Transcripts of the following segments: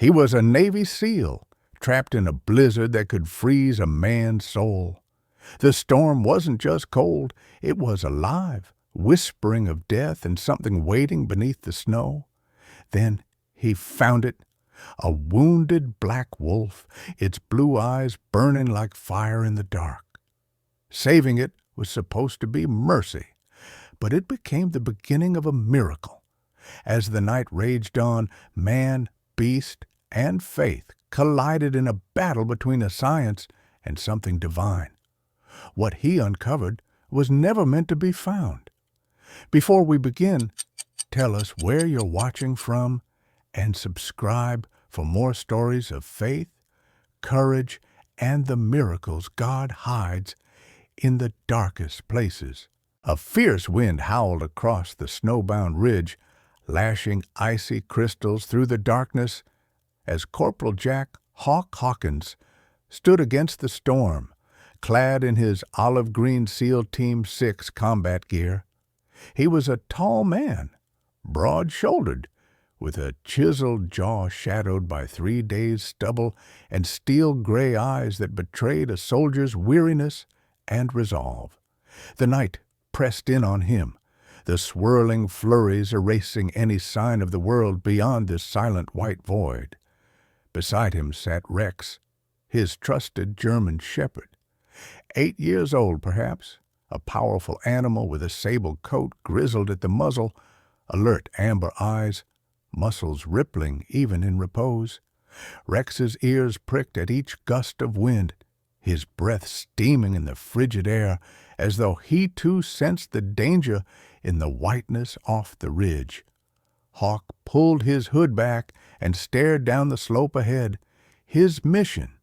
He was a Navy SEAL, trapped in a blizzard that could freeze a man's soul. The storm wasn't just cold, it was alive, whispering of death and something waiting beneath the snow. Then he found it, a wounded black wolf, its blue eyes burning like fire in the dark. Saving it was supposed to be mercy, but it became the beginning of a miracle. As the night raged on, man, beast, and faith collided in a battle between a science and something divine. What he uncovered was never meant to be found. Before we begin, tell us where you're watching from and subscribe for more stories of faith, courage, and the miracles God hides in the darkest places. A fierce wind howled across the snowbound ridge, lashing icy crystals through the darkness as Corporal Jack Hawk Hawkins stood against the storm, clad in his olive-green SEAL Team 6 combat gear. He was a tall man, broad-shouldered, with a chiseled jaw shadowed by 3 days' stubble and steel-gray eyes that betrayed a soldier's weariness and resolve. The night pressed in on him, the swirling flurries erasing any sign of the world beyond this silent white void. Beside him sat Rex, his trusted German shepherd. 8 years old, perhaps, a powerful animal with a sable coat grizzled at the muzzle, alert amber eyes, muscles rippling even in repose. Rex's ears pricked at each gust of wind, his breath steaming in the frigid air, as though he too sensed the danger in the whiteness off the ridge. Hawk pulled his hood back and stared down the slope ahead. His mission: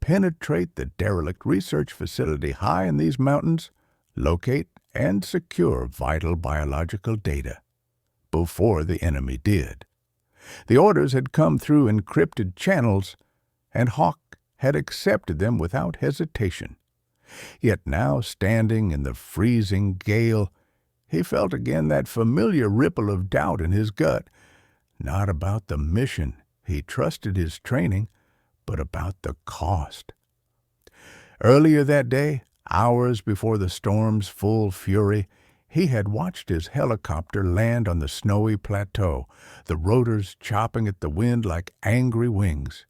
penetrate the derelict research facility high in these mountains, locate and secure vital biological data before the enemy did. The orders had come through encrypted channels, and Hawk had accepted them without hesitation. Yet now, standing in the freezing gale, he felt again that familiar ripple of doubt in his gut, not about the mission he trusted his training, but about the cost. Earlier that day, hours before the storm's full fury, he had watched his helicopter land on the snowy plateau, the rotors chopping at the wind like angry wings.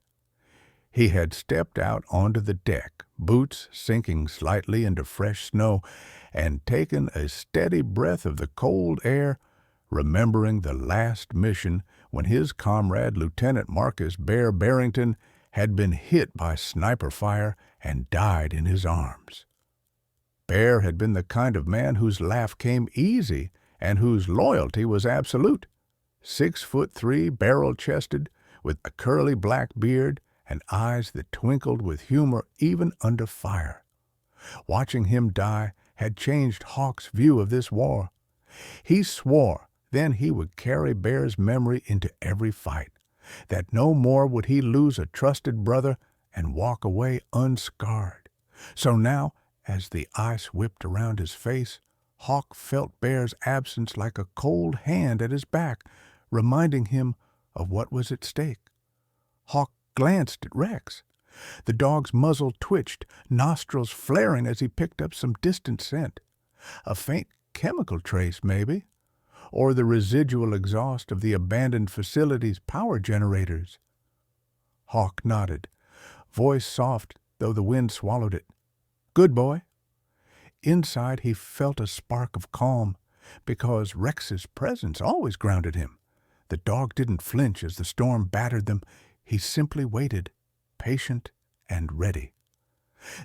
He had stepped out onto the deck, boots sinking slightly into fresh snow, and taken a steady breath of the cold air, remembering the last mission when his comrade Lieutenant Marcus Bear Barrington had been hit by sniper fire and died in his arms. Bear had been the kind of man whose laugh came easy and whose loyalty was absolute. 6'3", barrel-chested, with a curly black beard and eyes that twinkled with humor even under fire. Watching him die had changed Hawk's view of this war. He swore then he would carry Bear's memory into every fight, that no more would he lose a trusted brother and walk away unscarred. So now, as the ice whipped around his face, Hawk felt Bear's absence like a cold hand at his back, reminding him of what was at stake. Hawk glanced at Rex. The dog's muzzle twitched, nostrils flaring as he picked up some distant scent. A faint chemical trace, maybe, or the residual exhaust of the abandoned facility's power generators. Hawk nodded, voice soft though the wind swallowed it. "Good boy." Inside he felt a spark of calm, because Rex's presence always grounded him. The dog didn't flinch as the storm battered them. He simply waited, patient and ready.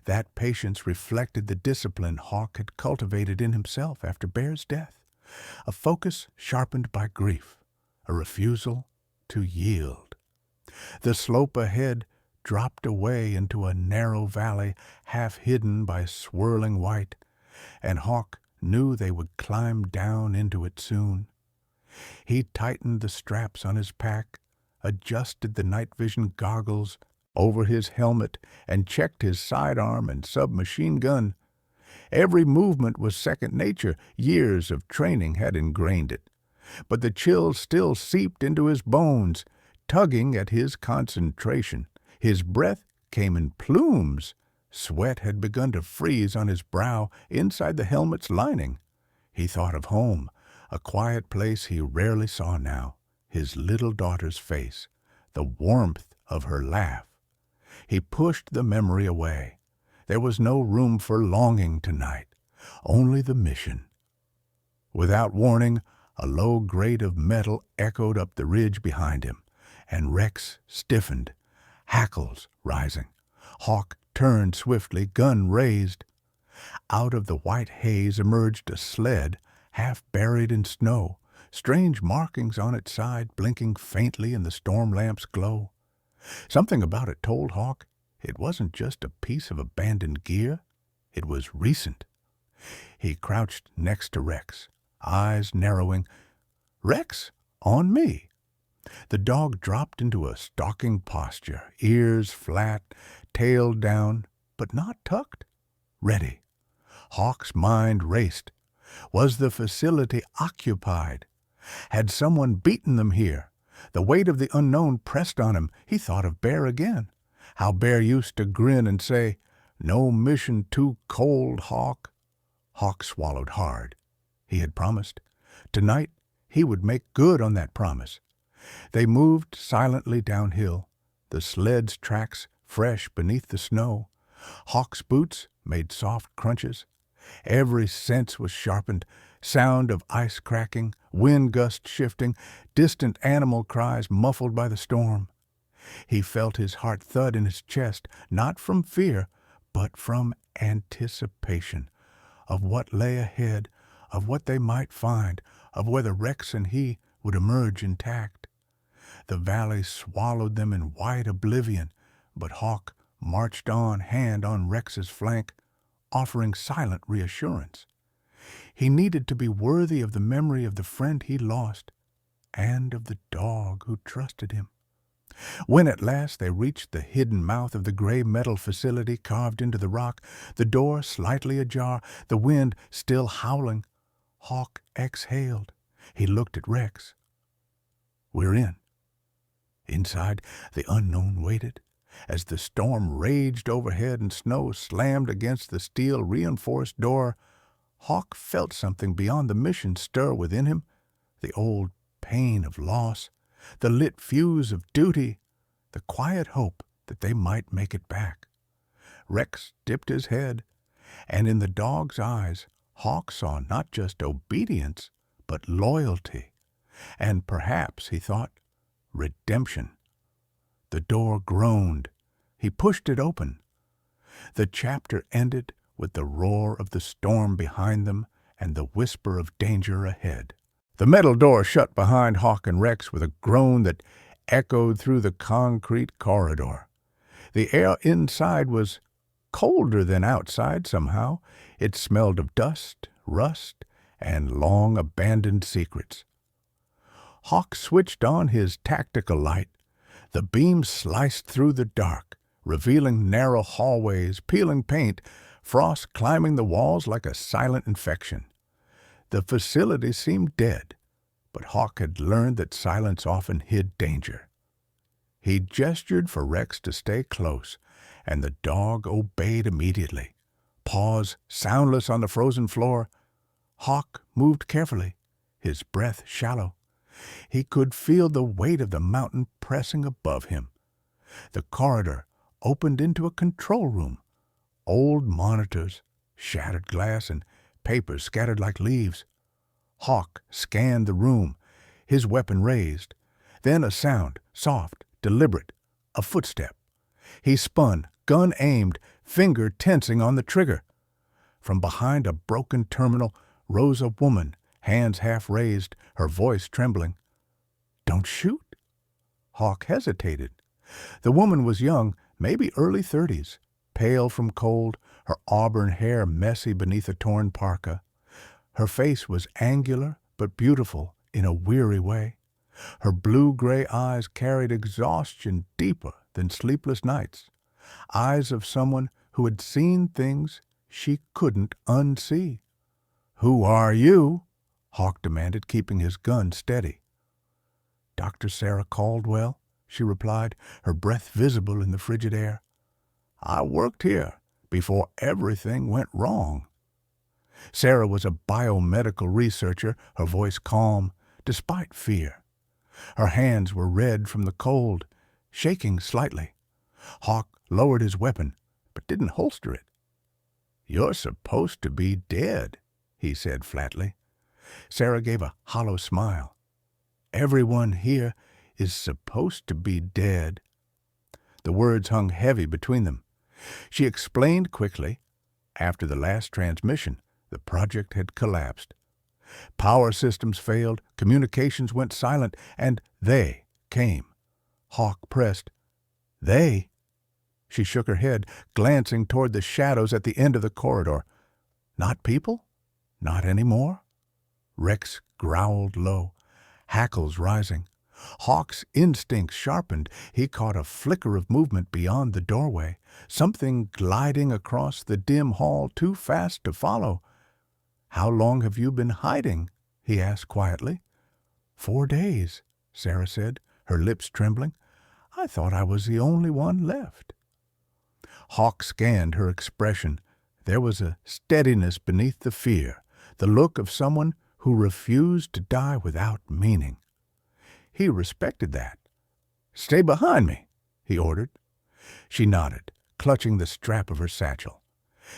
That patience reflected the discipline Hawk had cultivated in himself after Bear's death, a focus sharpened by grief, a refusal to yield. The slope ahead dropped away into a narrow valley half hidden by swirling white, and Hawk knew they would climb down into it soon. He tightened the straps on his pack, adjusted the night vision goggles over his helmet, and checked his sidearm and submachine gun. Every movement was second nature. Years of training had ingrained it. But the chills still seeped into his bones, tugging at his concentration. His breath came in plumes. Sweat had begun to freeze on his brow inside the helmet's lining. He thought of home, a quiet place he rarely saw now, his little daughter's face, the warmth of her laugh. He pushed the memory away. There was no room for longing tonight, only the mission. Without warning, a low grate of metal echoed up the ridge behind him, and Rex stiffened, hackles rising. Hawk turned swiftly, gun raised. Out of the white haze emerged a sled, half buried in snow, strange markings on its side blinking faintly in the storm lamp's glow. Something about it told Hawk it wasn't just a piece of abandoned gear, it was recent. He crouched next to Rex, eyes narrowing. "Rex, on me." The dog dropped into a stalking posture, ears flat, tail down, but not tucked. Ready. Hawk's mind raced. Was the facility occupied? Had someone beaten them here? The weight of the unknown pressed on him. He thought of Bear again. How Bear used to grin and say, "No mission too cold, Hawk." Hawk swallowed hard. He had promised. Tonight he would make good on that promise. They moved silently downhill, the sled's tracks fresh beneath the snow. Hawk's boots made soft crunches. Every sense was sharpened, sound of ice cracking, wind gust shifting, distant animal cries muffled by the storm. He felt his heart thud in his chest, not from fear, but from anticipation of what lay ahead, of what they might find, of whether Rex and he would emerge intact. The valley swallowed them in white oblivion, but Hawk marched on, hand on Rex's flank, offering silent reassurance. He needed to be worthy of the memory of the friend he lost, and of the dog who trusted him. When at last they reached the hidden mouth of the gray metal facility carved into the rock, the door slightly ajar, the wind still howling, Hawk exhaled. He looked at Rex. "We're in." Inside, the unknown waited. As the storm raged overhead and snow slammed against the steel-reinforced door, Hawk felt something beyond the mission stir within him, the old pain of loss, the lit fuse of duty, the quiet hope that they might make it back. Rex dipped his head, and in the dog's eyes Hawk saw not just obedience, but loyalty, and perhaps, he thought, redemption. The door groaned. He pushed it open. The chapter ended with the roar of the storm behind them and the whisper of danger ahead. The metal door shut behind Hawk and Rex with a groan that echoed through the concrete corridor. The air inside was colder than outside somehow. It smelled of dust, rust, and long-abandoned secrets. Hawk switched on his tactical light. The beam sliced through the dark, revealing narrow hallways, peeling paint, frost climbing the walls like a silent infection. The facility seemed dead, but Hawk had learned that silence often hid danger. He gestured for Rex to stay close, and the dog obeyed immediately. Paws soundless on the frozen floor, Hawk moved carefully, his breath shallow. He could feel the weight of the mountain pressing above him. The corridor opened into a control room. Old monitors, shattered glass, and papers scattered like leaves. Hawk scanned the room, his weapon raised. Then a sound, soft, deliberate, a footstep. He spun, gun aimed, finger tensing on the trigger. From behind a broken terminal rose a woman, hands half raised, her voice trembling. "Don't shoot." Hawk hesitated. The woman was young, maybe early 30s, pale from cold, her auburn hair messy beneath a torn parka. Her face was angular but beautiful in a weary way. Her blue-gray eyes carried exhaustion deeper than sleepless nights, eyes of someone who had seen things she couldn't unsee. "Who are you?" Hawk demanded, keeping his gun steady. "Dr. Sarah Caldwell," she replied, her breath visible in the frigid air. "I worked here before everything went wrong." Sarah was a biomedical researcher, her voice calm, despite fear. Her hands were red from the cold, shaking slightly. Hawk lowered his weapon, but didn't holster it. "You're supposed to be dead," he said flatly. Sarah gave a hollow smile. "Everyone here is supposed to be dead." The words hung heavy between them. She explained quickly. After the last transmission, the project had collapsed. Power systems failed, communications went silent, and they came. Hawk pressed. "They?" She shook her head, glancing toward the shadows at the end of the corridor. "Not people? Not anymore?" Rex growled low, hackles rising. Hawk's instincts sharpened. He caught a flicker of movement beyond the doorway, something gliding across the dim hall too fast to follow. "How long have you been hiding?" he asked quietly. 4 days, Sarah said, her lips trembling. "I thought I was the only one left." Hawk scanned her expression. There was a steadiness beneath the fear, the look of someone who refused to die without meaning. He respected that. "Stay behind me," he ordered. She nodded, clutching the strap of her satchel.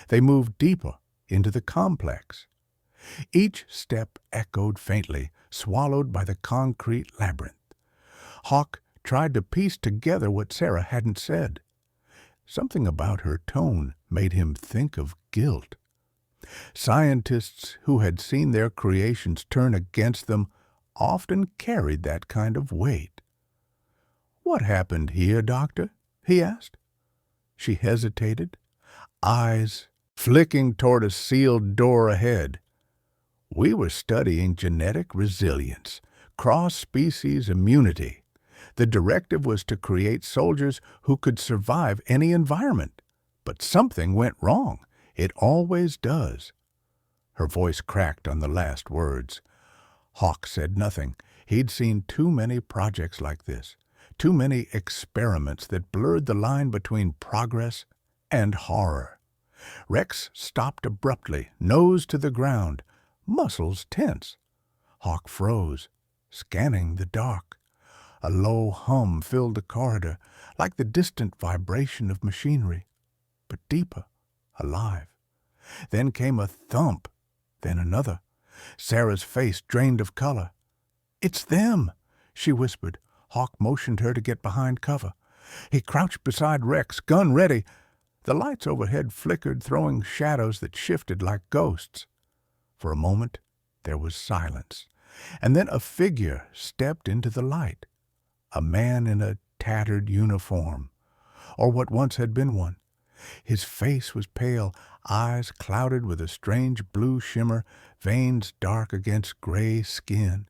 They moved deeper into the complex. Each step echoed faintly, swallowed by the concrete labyrinth. Hawk tried to piece together what Sarah hadn't said. Something about her tone made him think of guilt. Scientists who had seen their creations turn against them often carried that kind of weight. "What happened here, Doctor?" he asked. She hesitated, eyes flicking toward a sealed door ahead. "We were studying genetic resilience, cross-species immunity. The directive was to create soldiers who could survive any environment. But something went wrong. It always does." Her voice cracked on the last words. Hawk said nothing. He'd seen too many projects like this, too many experiments that blurred the line between progress and horror. Rex stopped abruptly, nose to the ground, muscles tense. Hawk froze, scanning the dark. A low hum filled the corridor, like the distant vibration of machinery, but deeper, alive. Then came a thump, then another. Sarah's face drained of color. "It's them," she whispered. Hawk motioned her to get behind cover. He crouched beside Rex, gun ready. The lights overhead flickered, throwing shadows that shifted like ghosts. For a moment, there was silence, and then a figure stepped into the light. A man in a tattered uniform, or what once had been one. His face was pale, eyes clouded with a strange blue shimmer, veins dark against gray skin.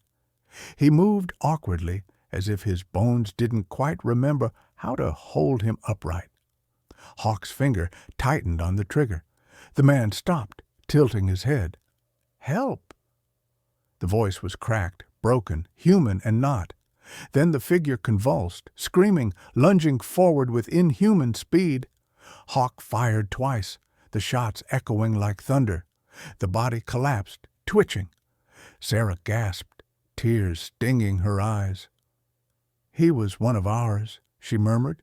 He moved awkwardly, as if his bones didn't quite remember how to hold him upright. Hawk's finger tightened on the trigger. The man stopped, tilting his head. "Help!" The voice was cracked, broken, human and not. Then the figure convulsed, screaming, lunging forward with inhuman speed. Hawk fired twice, the shots echoing like thunder. The body collapsed, twitching. Sarah gasped, tears stinging her eyes. "He was one of ours," she murmured.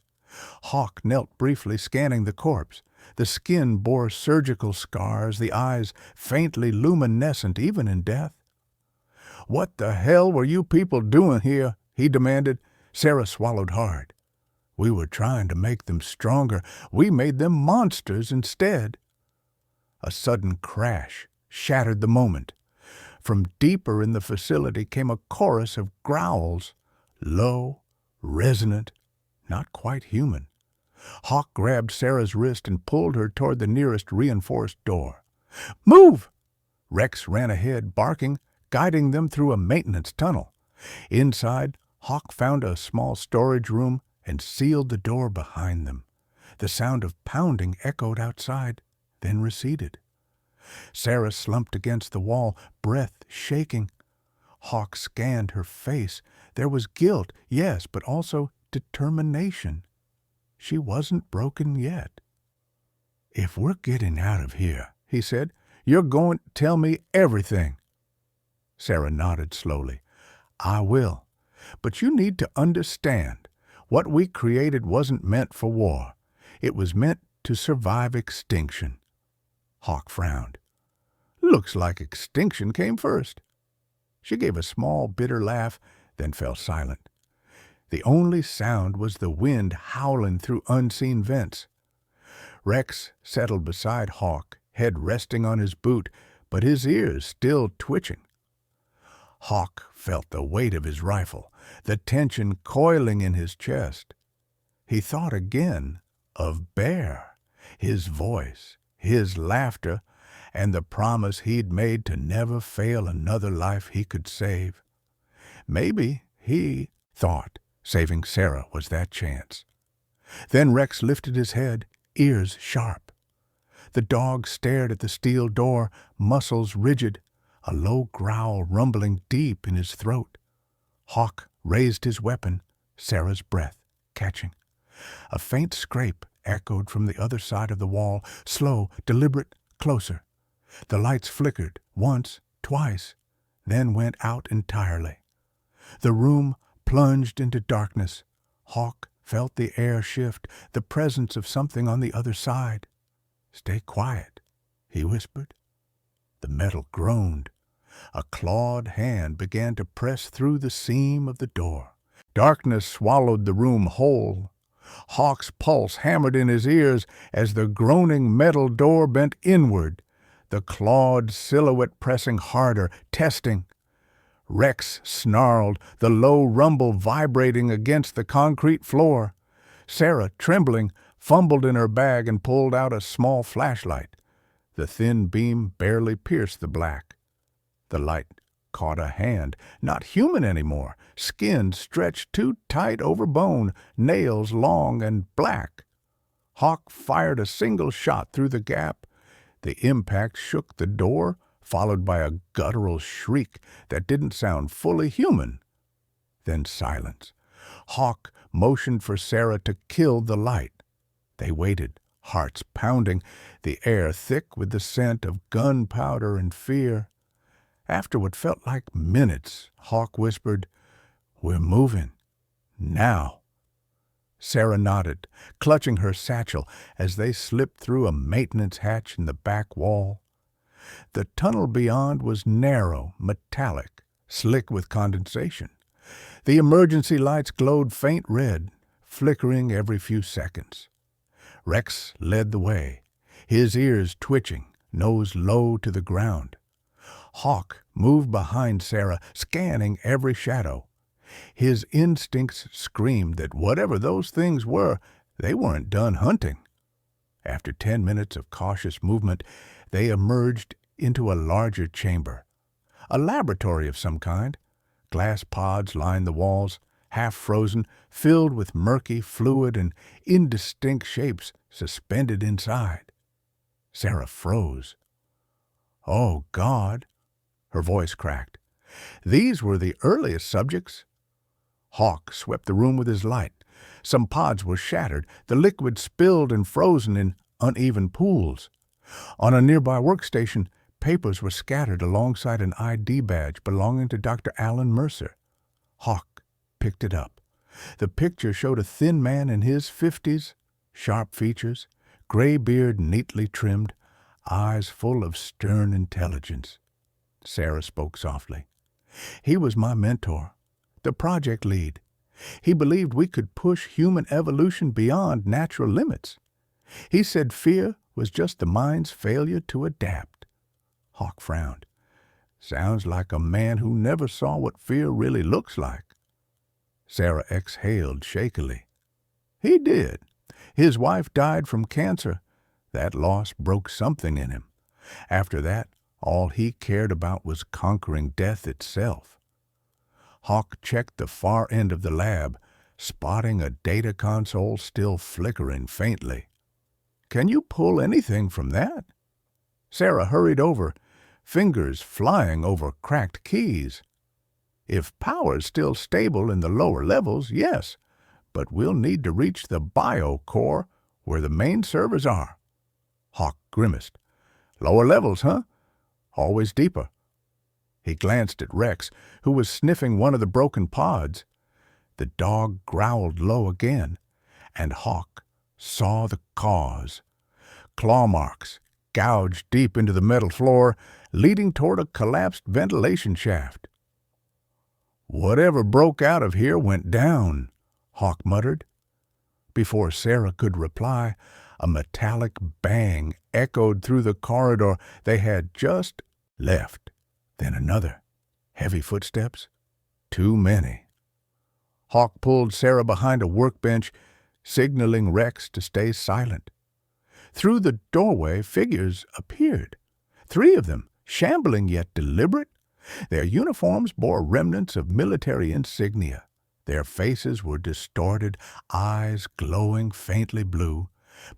Hawk knelt briefly, scanning the corpse. The skin bore surgical scars, the eyes faintly luminescent even in death. "What the hell were you people doing here?" he demanded. Sarah swallowed hard. "We were trying to make them stronger. We made them monsters instead." A sudden crash shattered the moment. From deeper in the facility came a chorus of growls, low, resonant, not quite human. Hawk grabbed Sarah's wrist and pulled her toward the nearest reinforced door. "Move!" Rex ran ahead, barking, guiding them through a maintenance tunnel. Inside, Hawk found a small storage room and sealed the door behind them. The sound of pounding echoed outside, then receded. Sarah slumped against the wall, breath shaking. Hawk scanned her face. There was guilt, yes, but also determination. She wasn't broken yet. "If we're getting out of here," he said, "you're going to tell me everything." Sarah nodded slowly. "I will. But you need to understand, what we created wasn't meant for war. It was meant to survive extinction." Hawk frowned. "Looks like extinction came first." She gave a small, bitter laugh, then fell silent. The only sound was the wind howling through unseen vents. Rex settled beside Hawk, head resting on his boot, but his ears still twitching. Hawk felt the weight of his rifle, the tension coiling in his chest. He thought again of Bear, his voice, his laughter, and the promise he'd made to never fail another life he could save. Maybe he thought saving Sarah was that chance. Then Rex lifted his head, ears sharp. The dog stared at the steel door, muscles rigid, a low growl rumbling deep in his throat. Hawk raised his weapon, Sarah's breath catching. A faint scrape echoed from the other side of the wall, slow, deliberate, closer. The lights flickered, once, twice, then went out entirely. The room plunged into darkness. Hawk felt the air shift, the presence of something on the other side. "Stay quiet," he whispered. The metal groaned. A clawed hand began to press through the seam of the door. Darkness swallowed the room whole. Hawk's pulse hammered in his ears as the groaning metal door bent inward, the clawed silhouette pressing harder, testing. Rex snarled, the low rumble vibrating against the concrete floor. Sarah, trembling, fumbled in her bag and pulled out a small flashlight. The thin beam barely pierced the black. The light caught a hand, not human anymore, skin stretched too tight over bone, nails long and black. Hawk fired a single shot through the gap. The impact shook the door, followed by a guttural shriek that didn't sound fully human. Then silence. Hawk motioned for Sarah to kill the light. They waited, hearts pounding, the air thick with the scent of gunpowder and fear. After what felt like minutes, Hawk whispered, "We're moving. Now." Sarah nodded, clutching her satchel as they slipped through a maintenance hatch in the back wall. The tunnel beyond was narrow, metallic, slick with condensation. The emergency lights glowed faint red, flickering every few seconds. Rex led the way, his ears twitching, nose low to the ground. Hawk moved behind Sarah, scanning every shadow. His instincts screamed that whatever those things were, they weren't done hunting. After 10 minutes of cautious movement, they emerged into a larger chamber. A laboratory of some kind. Glass pods lined the walls, half frozen, filled with murky fluid and indistinct shapes suspended inside. Sarah froze. "Oh, God!" Her voice cracked. "These were the earliest subjects." Hawk swept the room with his light. Some pods were shattered, the liquid spilled and frozen in uneven pools. On a nearby workstation, papers were scattered alongside an ID badge belonging to Dr. Alan Mercer. Hawk picked it up. The picture showed a thin man in his 50s, sharp features, gray beard neatly trimmed, eyes full of stern intelligence. Sarah spoke softly. "He was my mentor, the project lead. He believed we could push human evolution beyond natural limits. He said fear was just the mind's failure to adapt." Hawk frowned. "Sounds like a man who never saw what fear really looks like." Sarah exhaled shakily. "He did. His wife died from cancer. That loss broke something in him. After that, all he cared about was conquering death itself." Hawk checked the far end of the lab, spotting a data console still flickering faintly. "Can you pull anything from that?" Sarah hurried over, fingers flying over cracked keys. "If power's still stable in the lower levels, yes, but we'll need to reach the bio core where the main servers are." Hawk grimaced. "Lower levels, huh? Always deeper." He glanced at Rex, who was sniffing one of the broken pods. The dog growled low again, and Hawk saw the cause. Claw marks gouged deep into the metal floor, leading toward a collapsed ventilation shaft. "Whatever broke out of here went down," Hawk muttered. Before Sarah could reply, a metallic bang echoed through the corridor they had just left. Then another. Heavy footsteps. Too many. Hawk pulled Sarah behind a workbench, signaling Rex to stay silent. Through the doorway, figures appeared. 3 of them, shambling yet deliberate. Their uniforms bore remnants of military insignia. Their faces were distorted, eyes glowing faintly blue,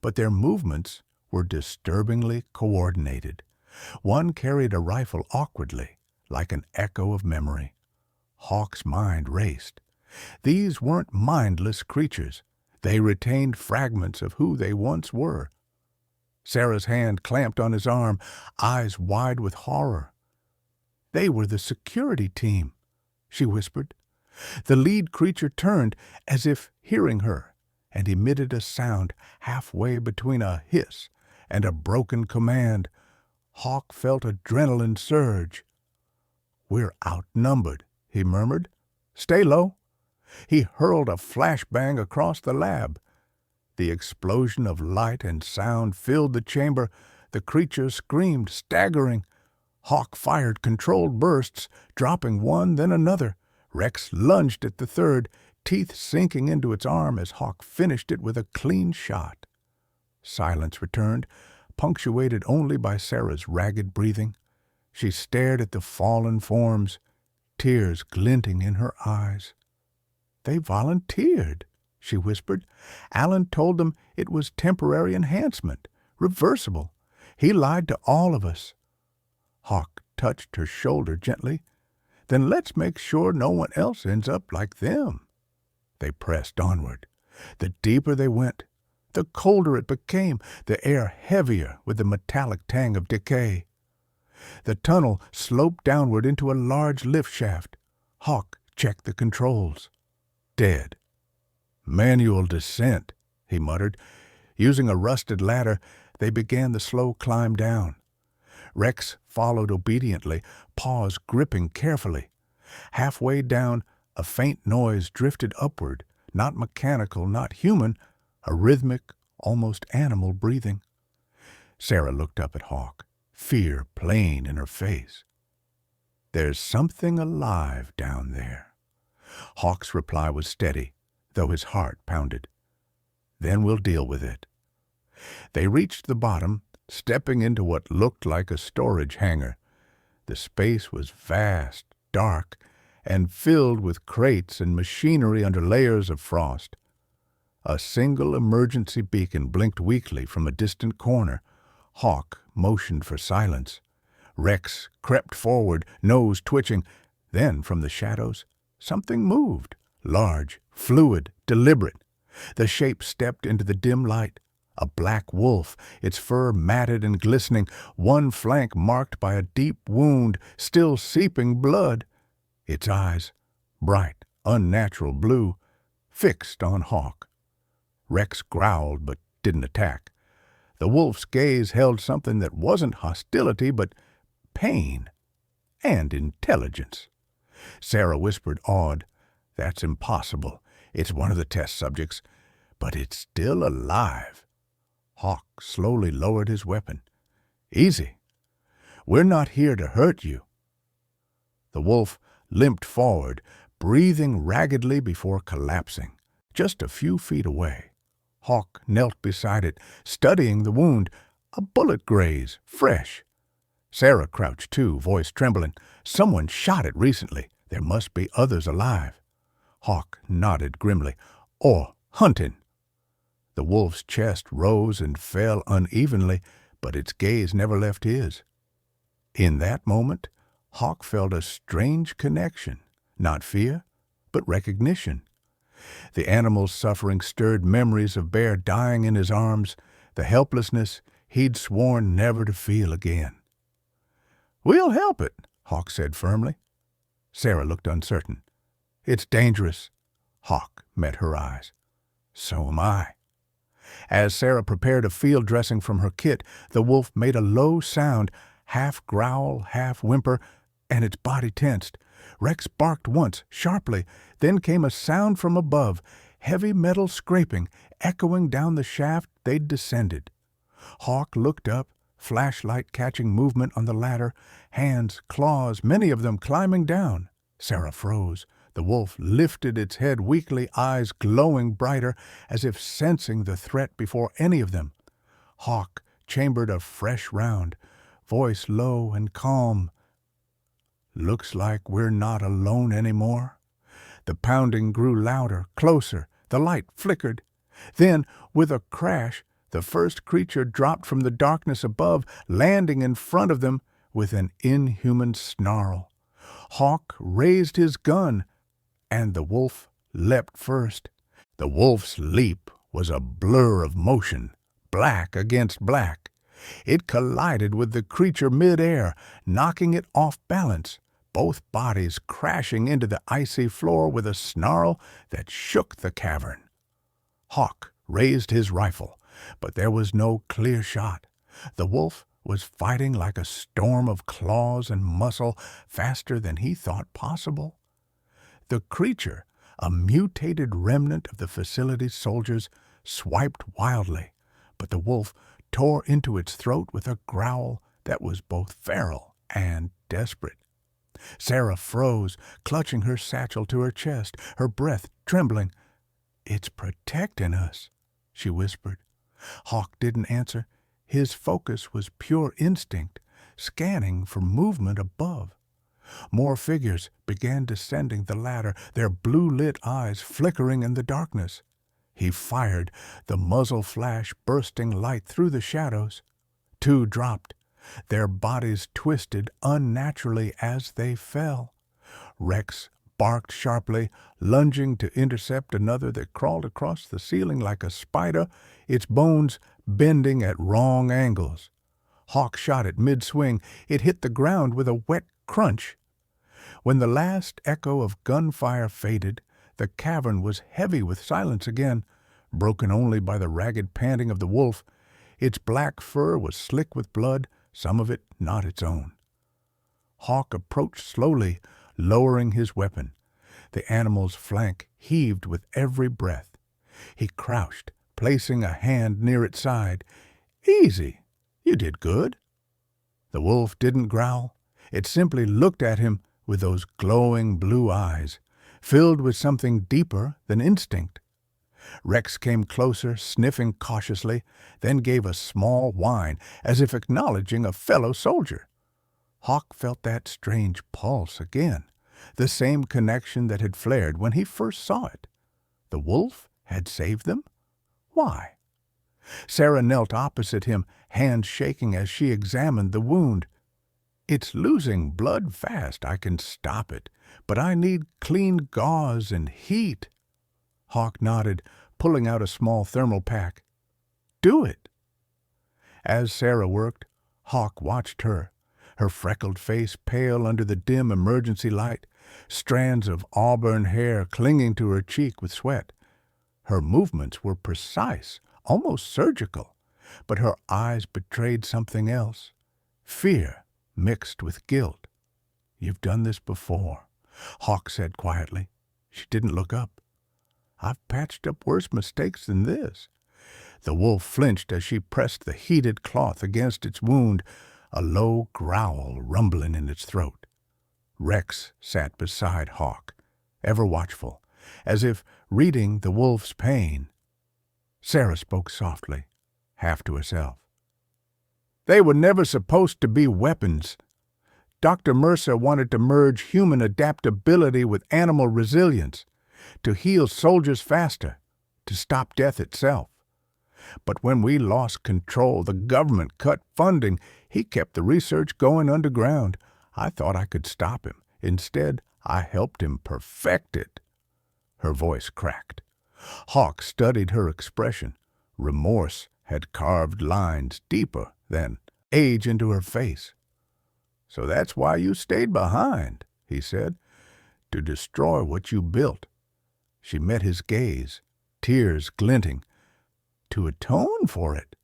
but their movements were disturbingly coordinated. One carried a rifle awkwardly, like an echo of memory. Hawk's mind raced. These weren't mindless creatures. They retained fragments of who they once were. Sarah's hand clamped on his arm, eyes wide with horror. "They were the security team," she whispered. The lead creature turned, as if hearing her, and emitted a sound halfway between a hiss and a broken command. Hawk felt adrenaline surge. "We're outnumbered," he murmured. "Stay low." He hurled a flashbang across the lab. The explosion of light and sound filled the chamber. The creature screamed, staggering. Hawk fired controlled bursts, dropping one, then another. Rex lunged at the third, teeth sinking into its arm as Hawk finished it with a clean shot. Silence returned, punctuated only by Sarah's ragged breathing. She stared at the fallen forms, tears glinting in her eyes. "They volunteered," she whispered. "Alan told them it was temporary enhancement, reversible. He lied to all of us." Hawk touched her shoulder gently. "Then let's make sure no one else ends up like them." They pressed onward. The deeper they went, the colder it became, the air heavier with the metallic tang of decay. The tunnel sloped downward into a large lift shaft. Hawk checked the controls. Dead. "Manual descent," he muttered. Using a rusted ladder, they began the slow climb down. Rex followed obediently, paws gripping carefully. Halfway down, a faint noise drifted upward, not mechanical, not human, a rhythmic, almost animal breathing. Sarah looked up at Hawk, fear plain in her face. "There's something alive down there." Hawk's reply was steady, though his heart pounded. "Then we'll deal with it." They reached the bottom, stepping into what looked like a storage hangar. The space was vast, dark, and filled with crates and machinery under layers of frost. A single emergency beacon blinked weakly from a distant corner. Hawk motioned for silence. Rex crept forward, nose twitching. Then, from the shadows, something moved, large, fluid, deliberate. The shape stepped into the dim light. A black wolf, its fur matted and glistening, one flank marked by a deep wound, still seeping blood. Its eyes, bright, unnatural blue, fixed on Hawk. Rex growled but didn't attack. The wolf's gaze held something that wasn't hostility but pain and intelligence. Sarah whispered, awed, "That's impossible. It's one of the test subjects, but it's still alive." Hawk slowly lowered his weapon. "Easy. We're not here to hurt you." The wolf limped forward, breathing raggedly before collapsing, just a few feet away. Hawk knelt beside it, studying the wound. A bullet graze, fresh. Sarah crouched too, voice trembling. "Someone shot it recently. There must be others alive." Hawk nodded grimly. "Or hunting." The wolf's chest rose and fell unevenly, but its gaze never left his. In that moment, Hawk felt a strange connection, not fear, but recognition. The animal's suffering stirred memories of Bear dying in his arms, the helplessness he'd sworn never to feel again. "We'll help it," Hawk said firmly. Sarah looked uncertain. "It's dangerous." Hawk met her eyes. "So am I." As Sarah prepared a field dressing from her kit, the wolf made a low sound, half growl, half whimper, and its body tensed. Rex barked once, sharply. Then came a sound from above, heavy metal scraping, echoing down the shaft they'd descended. Hawk looked up, flashlight catching movement on the ladder, hands, claws, many of them climbing down. Sarah froze. The wolf lifted its head weakly, eyes glowing brighter, as if sensing the threat before any of them. Hawk chambered a fresh round, voice low and calm. "Looks like we're not alone anymore." The pounding grew louder, closer. The light flickered. Then, with a crash, the first creature dropped from the darkness above, landing in front of them with an inhuman snarl. Hawk raised his gun, and the wolf leapt first. The wolf's leap was a blur of motion, black against black. It collided with the creature mid-air, knocking it off balance, both bodies crashing into the icy floor with a snarl that shook the cavern. Hawk raised his rifle, but there was no clear shot. The wolf was fighting like a storm of claws and muscle, faster than he thought possible. The creature, a mutated remnant of the facility's soldiers, swiped wildly, but the wolf tore into its throat with a growl that was both feral and desperate. Sarah froze, clutching her satchel to her chest, her breath trembling. "It's protecting us," she whispered. Hawk didn't answer. His focus was pure instinct, scanning for movement above. More figures began descending the ladder, their blue-lit eyes flickering in the darkness. He fired, the muzzle flash bursting light through the shadows. Two dropped, their bodies twisted unnaturally as they fell. Rex barked sharply, lunging to intercept another that crawled across the ceiling like a spider, its bones bending at wrong angles. Hawk shot it mid-swing. It hit the ground with a wet crunch. When the last echo of gunfire faded, the cavern was heavy with silence again, broken only by the ragged panting of the wolf. Its black fur was slick with blood, some of it not its own. Hawk approached slowly, lowering his weapon. The animal's flank heaved with every breath. He crouched, placing a hand near its side. "Easy. You did good." The wolf didn't growl. It simply looked at him with those glowing blue eyes, filled with something deeper than instinct. Rex came closer, sniffing cautiously, then gave a small whine, as if acknowledging a fellow soldier. Hawk felt that strange pulse again, the same connection that had flared when he first saw it. The wolf had saved them? Why? Sarah knelt opposite him, hands shaking as she examined the wound. "It's losing blood fast. I can stop it, but I need clean gauze and heat." Hawk nodded, pulling out a small thermal pack. "Do it." As Sarah worked, Hawk watched her, her freckled face pale under the dim emergency light, strands of auburn hair clinging to her cheek with sweat. Her movements were precise, almost surgical, but her eyes betrayed something else, fear mixed with guilt. "You've done this before," Hawk said quietly. She didn't look up. "I've patched up worse mistakes than this." The wolf flinched as she pressed the heated cloth against its wound, a low growl rumbling in its throat. Rex sat beside Hawk, ever watchful, as if reading the wolf's pain. Sarah spoke softly, half to herself. "They were never supposed to be weapons. Dr. Mercer wanted to merge human adaptability with animal resilience, to heal soldiers faster, to stop death itself. But when we lost control, the government cut funding. He kept the research going underground. I thought I could stop him. Instead, I helped him perfect it." Her voice cracked. Hawk studied her expression. Remorse had carved lines deeper than age into her face. "So that's why you stayed behind," he said, "to destroy what you built." She met his gaze, tears glinting. "To atone for it."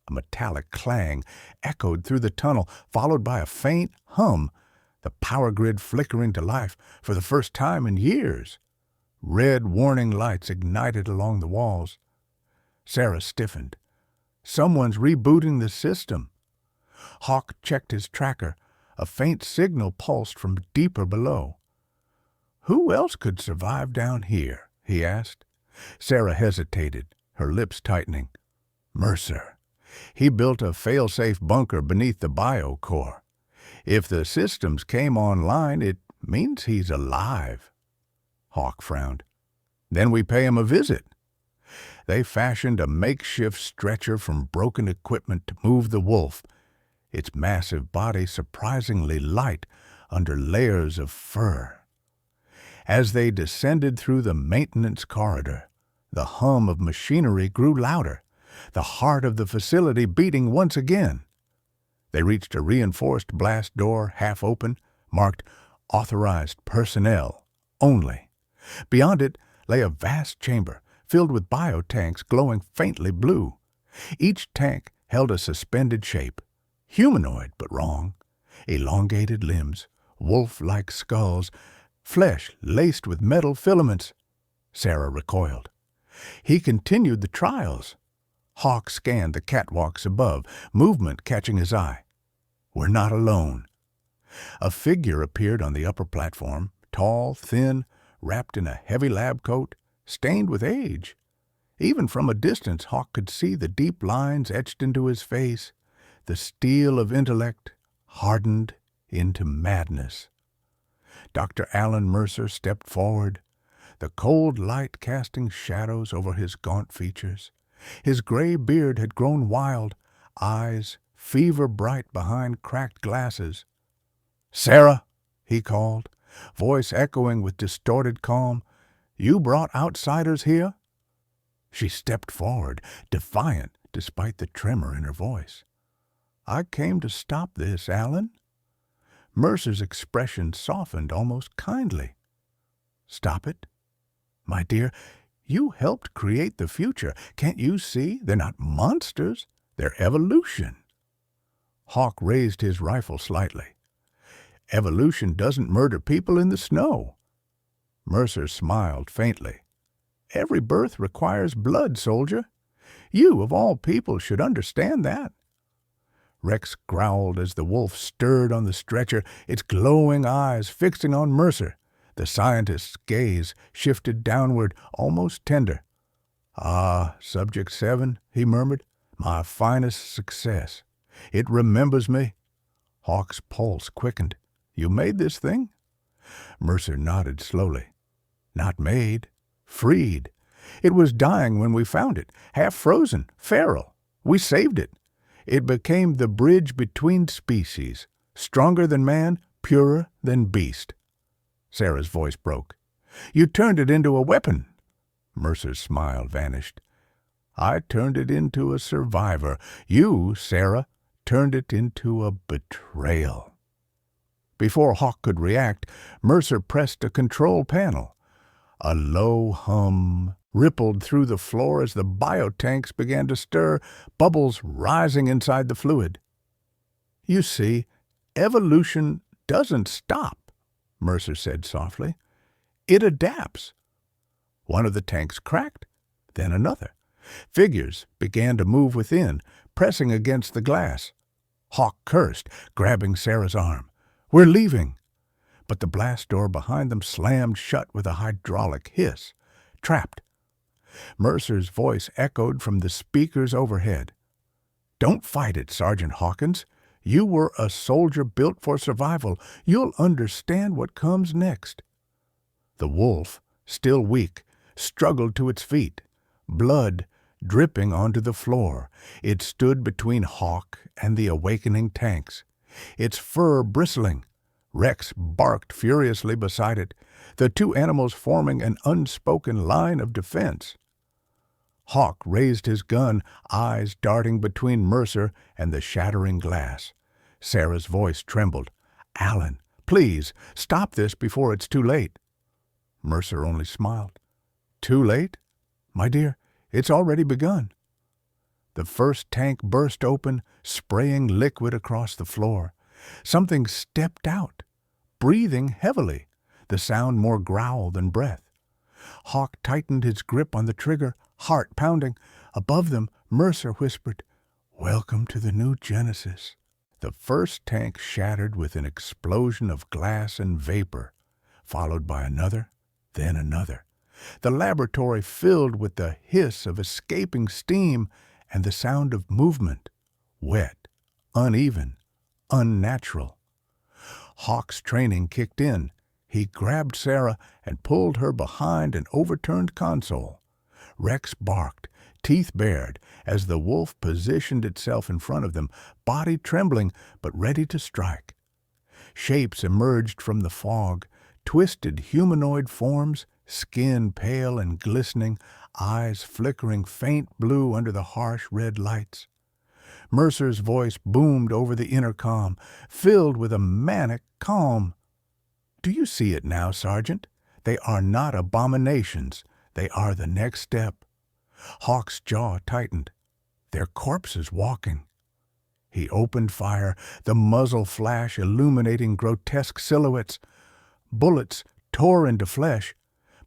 A metallic clang echoed through the tunnel, followed by a faint hum, the power grid flickering to life for the first time in years. Red warning lights ignited along the walls. Sarah stiffened. Someone's rebooting the system. Hawk checked his tracker. A faint signal pulsed from deeper below. "Who else could survive down here?" he asked. Sarah hesitated, her lips tightening. "Mercer. He built a fail-safe bunker beneath the biocore. If the systems came online, it means he's alive." Hawk frowned. "Then we pay him a visit." They fashioned a makeshift stretcher from broken equipment to move the wolf, its massive body surprisingly light under layers of fur. As they descended through the maintenance corridor, the hum of machinery grew louder, the heart of the facility beating once again. They reached a reinforced blast door, half open, marked "Authorized Personnel Only." Beyond it lay a vast chamber filled with biotanks glowing faintly blue. Each tank held a suspended shape, humanoid but wrong, elongated limbs, wolf-like skulls, flesh laced with metal filaments. Sarah recoiled. He continued the trials. Hawk scanned the catwalks above, movement catching his eye. "We're not alone." A figure appeared on the upper platform, tall, thin, wrapped in a heavy lab coat, stained with age. Even from a distance, Hawk could see the deep lines etched into his face, the steel of intellect hardened into madness. Dr. Alan Mercer stepped forward, the cold light casting shadows over his gaunt features. His gray beard had grown wild, eyes fever-bright behind cracked glasses. "Sarah," he called, voice echoing with distorted calm, "you brought outsiders here?" She stepped forward, defiant despite the tremor in her voice. "I came to stop this, Alan." Mercer's expression softened almost kindly. "Stop it? My dear, you helped create the future. Can't you see? They're not monsters. They're evolution." Hawk raised his rifle slightly. "Evolution doesn't murder people in the snow." Mercer smiled faintly. "Every birth requires blood, soldier. You, of all people, should understand that." Rex growled as the wolf stirred on the stretcher, its glowing eyes fixing on Mercer. The scientist's gaze shifted downward, almost tender. "Ah, Subject 7, he murmured, "my finest success. It remembers me." Hawk's pulse quickened. "You made this thing?" Mercer nodded slowly. "Not made. Freed. It was dying when we found it, half frozen, feral. We saved it. It became the bridge between species, stronger than man, purer than beast." Sarah's voice broke. "You turned it into a weapon." Mercer's smile vanished. "I turned it into a survivor. You, Sarah, turned it into a betrayal." Before Hawk could react, Mercer pressed a control panel. A low hum rippled through the floor as the biotanks began to stir, bubbles rising inside the fluid. "You see, evolution doesn't stop," Mercer said softly. "It adapts." One of the tanks cracked, then another. Figures began to move within, pressing against the glass. Hawk cursed, grabbing Sarah's arm. "We're leaving." But the blast door behind them slammed shut with a hydraulic hiss. Trapped. Mercer's voice echoed from the speakers overhead. "Don't fight it, Sergeant Hawkins. You were a soldier built for survival. You'll understand what comes next." The wolf, still weak, struggled to its feet, blood dripping onto the floor. It stood between Hawk and the awakening tanks, its fur bristling, Rex barked furiously beside it, the two animals forming an unspoken line of defense. Hawk raised his gun, eyes darting between Mercer and the shattering glass. Sarah's voice trembled. "Alan, please, stop this before it's too late." Mercer only smiled. "Too late? My dear, it's already begun." The first tank burst open, spraying liquid across the floor. Something stepped out, breathing heavily, the sound more growl than breath. Hawk tightened his grip on the trigger, heart pounding. Above them, Mercer whispered, "Welcome to the new Genesis." The first tank shattered with an explosion of glass and vapor, followed by another, then another. The laboratory filled with the hiss of escaping steam and the sound of movement, wet, uneven, unnatural. Hawk's training kicked in. He grabbed Sarah and pulled her behind an overturned console. Rex barked, teeth bared, as the wolf positioned itself in front of them, body trembling but ready to strike. Shapes emerged from the fog, twisted humanoid forms, skin pale and glistening, eyes flickering faint blue under the harsh red lights. Mercer's voice boomed over the intercom, filled with a manic calm. "Do you see it now, Sergeant? They are not abominations. They are the next step." Hawk's jaw tightened. "They're corpses walking." He opened fire, the muzzle flash illuminating grotesque silhouettes. Bullets tore into flesh,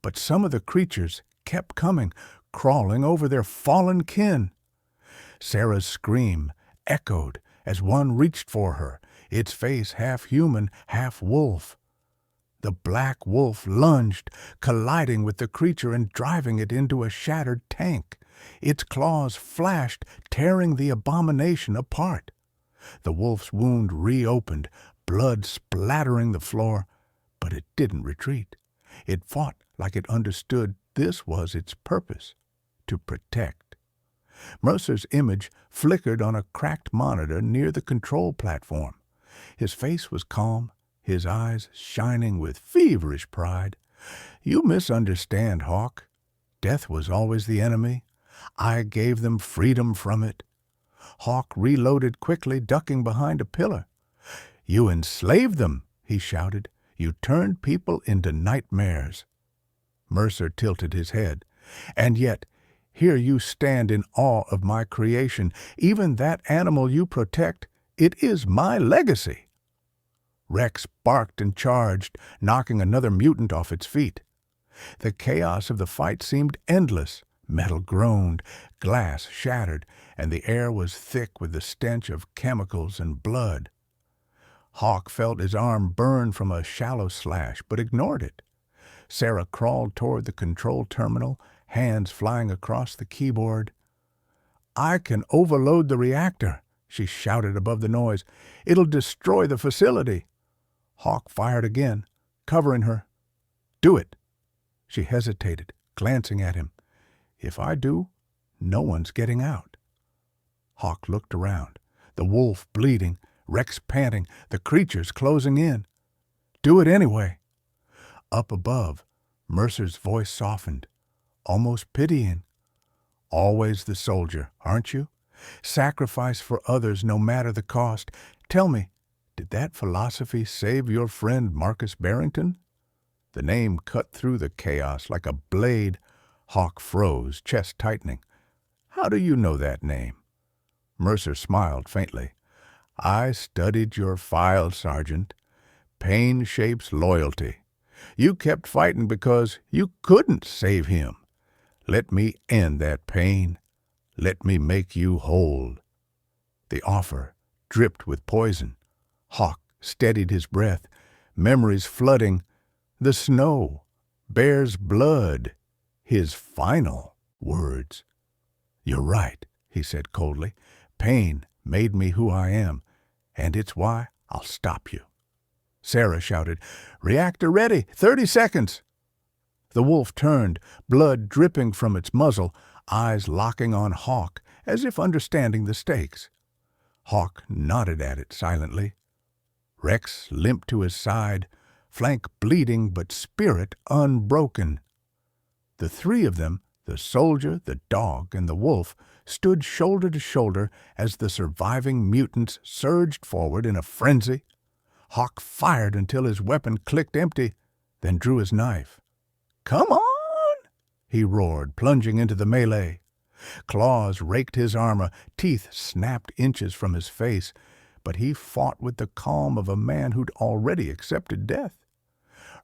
but some of the creatures kept coming, crawling over their fallen kin. Sarah's scream echoed as one reached for her, its face half human, half wolf. The black wolf lunged, colliding with the creature and driving it into a shattered tank. Its claws flashed, tearing the abomination apart. The wolf's wound reopened, blood splattering the floor, but it didn't retreat. It fought like it understood this was its purpose, to protect. Mercer's image flickered on a cracked monitor near the control platform. His face was calm, his eyes shining with feverish pride. "You misunderstand, Hawk. Death was always the enemy. I gave them freedom from it." Hawk reloaded quickly, ducking behind a pillar. "You enslaved them," he shouted. "You turned people into nightmares." Mercer tilted his head. "And yet, here you stand in awe of my creation. Even that animal you protect, it is my legacy." Rex barked and charged, knocking another mutant off its feet. The chaos of the fight seemed endless. Metal groaned, glass shattered, and the air was thick with the stench of chemicals and blood. Hawk felt his arm burn from a shallow slash, but ignored it. Sarah crawled toward the control terminal, hands flying across the keyboard. "I can overload the reactor," she shouted above the noise. "It'll destroy the facility." Hawk fired again, covering her. "Do it." She hesitated, glancing at him. "If I do, no one's getting out." Hawk looked around, the wolf bleeding, Rex panting, the creatures closing in. "Do it anyway." Up above, Mercer's voice softened, almost pitying. "Always the soldier, aren't you? Sacrifice for others no matter the cost. Tell me, did that philosophy save your friend Marcus Barrington?" The name cut through the chaos like a blade. Hawk froze, chest tightening. "How do you know that name?" Mercer smiled faintly. "I studied your file, Sergeant. Pain shapes loyalty. You kept fighting because you couldn't save him. Let me end that pain. Let me make you whole." The offer dripped with poison. Hawk steadied his breath, memories flooding. The snow, bear's blood, his final words. "You're right," he said coldly. "Pain made me who I am, and it's why I'll stop you." Sarah shouted, "Reactor ready! 30 seconds!" The wolf turned, blood dripping from its muzzle, eyes locking on Hawk, as if understanding the stakes. Hawk nodded at it silently. Rex limped to his side, flank bleeding but spirit unbroken. The three of them, the soldier, the dog, and the wolf, stood shoulder to shoulder as the surviving mutants surged forward in a frenzy. Hawk fired until his weapon clicked empty, then drew his knife. "Come on!" he roared, plunging into the melee. Claws raked his armor, teeth snapped inches from his face, but he fought with the calm of a man who'd already accepted death.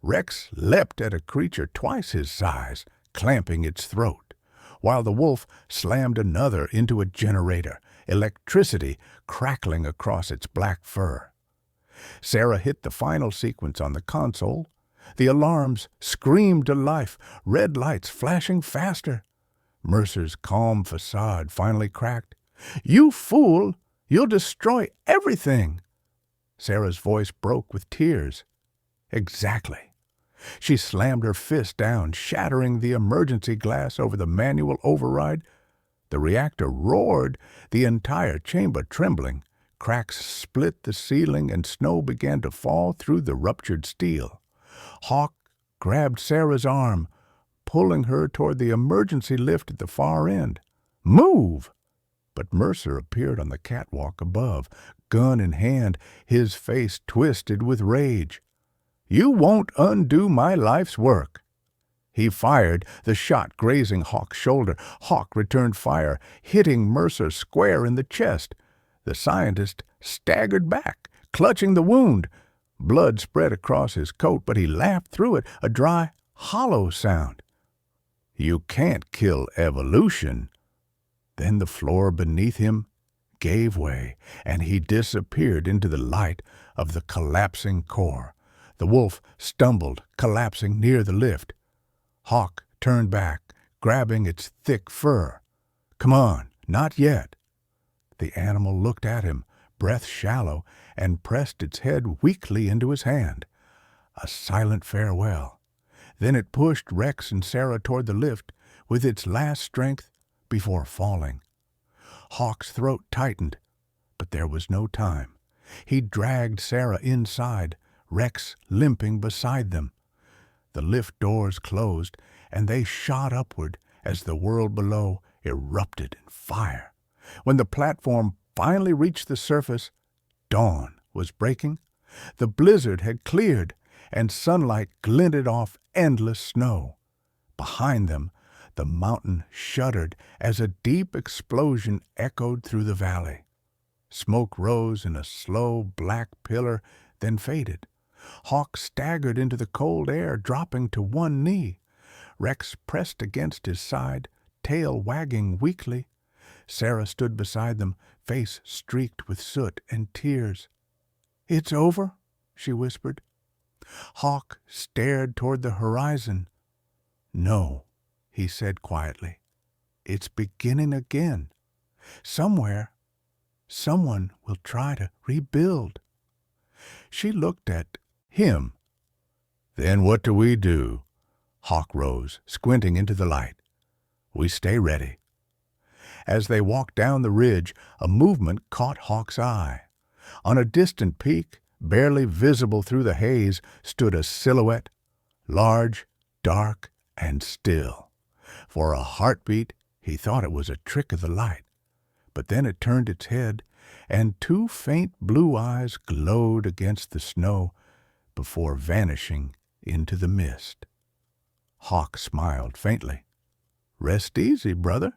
Rex leapt at a creature twice his size, clamping its throat, while the wolf slammed another into a generator, electricity crackling across its black fur. Sarah hit the final sequence on the console. The alarms screamed to life, red lights flashing faster. Mercer's calm facade finally cracked. "You fool! You'll destroy everything!" Sarah's voice broke with tears. "Exactly." She slammed her fist down, shattering the emergency glass over the manual override. The reactor roared, the entire chamber trembling. Cracks split the ceiling and snow began to fall through the ruptured steel. Hawk grabbed Sarah's arm, pulling her toward the emergency lift at the far end. "Move!" But Mercer appeared on the catwalk above, gun in hand, his face twisted with rage. "You won't undo my life's work." He fired, the shot grazing Hawk's shoulder. Hawk returned fire, hitting Mercer square in the chest. The scientist staggered back, clutching the wound. Blood spread across his coat, but he laughed through it, a dry, hollow sound. "You can't kill evolution." Then the floor beneath him gave way, and he disappeared into the light of the collapsing core. The wolf stumbled, collapsing near the lift. Hawk turned back, grabbing its thick fur. "Come on, not yet." The animal looked at him, breath shallow, and pressed its head weakly into his hand. A silent farewell. Then it pushed Rex and Sarah toward the lift with its last strength before falling. Hawk's throat tightened, but there was no time. He dragged Sarah inside, Rex limping beside them. The lift doors closed, and they shot upward as the world below erupted in fire. When the platform finally reached the surface, dawn was breaking. The blizzard had cleared, and sunlight glinted off endless snow. Behind them, the mountain shuddered as a deep explosion echoed through the valley. Smoke rose in a slow black pillar, then faded. Hawk staggered into the cold air, dropping to one knee. Rex pressed against his side, tail wagging weakly. Sarah stood beside them, face streaked with soot and tears. "It's over?" she whispered. Hawk stared toward the horizon. "No," he said quietly. "It's beginning again. Somewhere, someone will try to rebuild." She looked at him. "Then what do we do?" Hawk rose, squinting into the light. "We stay ready." As they walked down the ridge, a movement caught Hawk's eye. On a distant peak, barely visible through the haze, stood a silhouette, large, dark, and still. For a heartbeat, he thought it was a trick of the light. But then it turned its head, and two faint blue eyes glowed against the snow before vanishing into the mist. Hawk smiled faintly. "Rest easy, brother."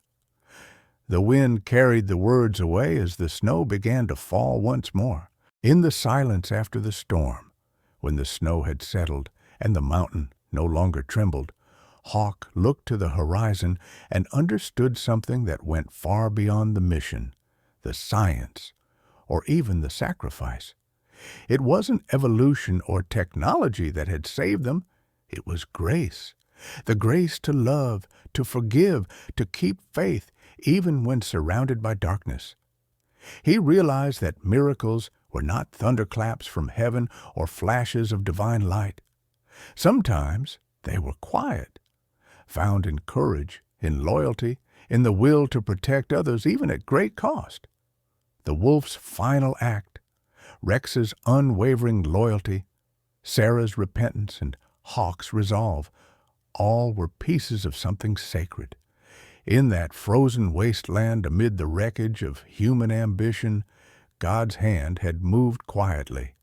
The wind carried the words away as the snow began to fall once more. In the silence after the storm, when the snow had settled and the mountain no longer trembled, Hawk looked to the horizon and understood something that went far beyond the mission, the science, or even the sacrifice. It wasn't evolution or technology that had saved them. It was grace. The grace to love, to forgive, to keep faith, even when surrounded by darkness. He realized that miracles were not thunderclaps from heaven or flashes of divine light. Sometimes they were quiet, found in courage, in loyalty, in the will to protect others even at great cost. The wolf's final act, Rex's unwavering loyalty, Sarah's repentance, and Hawk's resolve, all were pieces of something sacred. In that frozen wasteland amid the wreckage of human ambition, God's hand had moved quietly,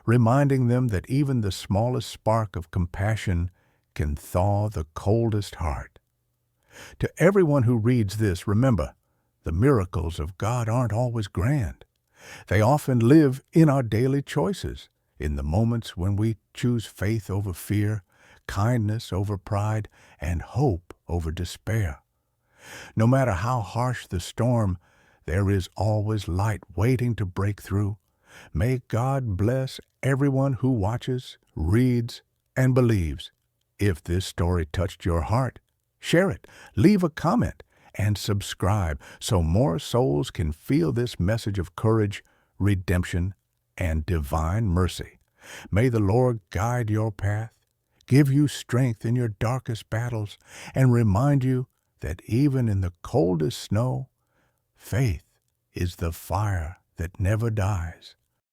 reminding them that even the smallest spark of compassion can thaw the coldest heart. To everyone who reads this, remember, the miracles of God aren't always grand. They often live in our daily choices, in the moments when we choose faith over fear, kindness over pride, and hope over despair. No matter how harsh the storm, there is always light waiting to break through. May God bless everyone who watches, reads, and believes. If this story touched your heart, share it, leave a comment, and subscribe so more souls can feel this message of courage, redemption, and divine mercy. May the Lord guide your path, give you strength in your darkest battles, and remind you that even in the coldest snow, faith is the fire that never dies.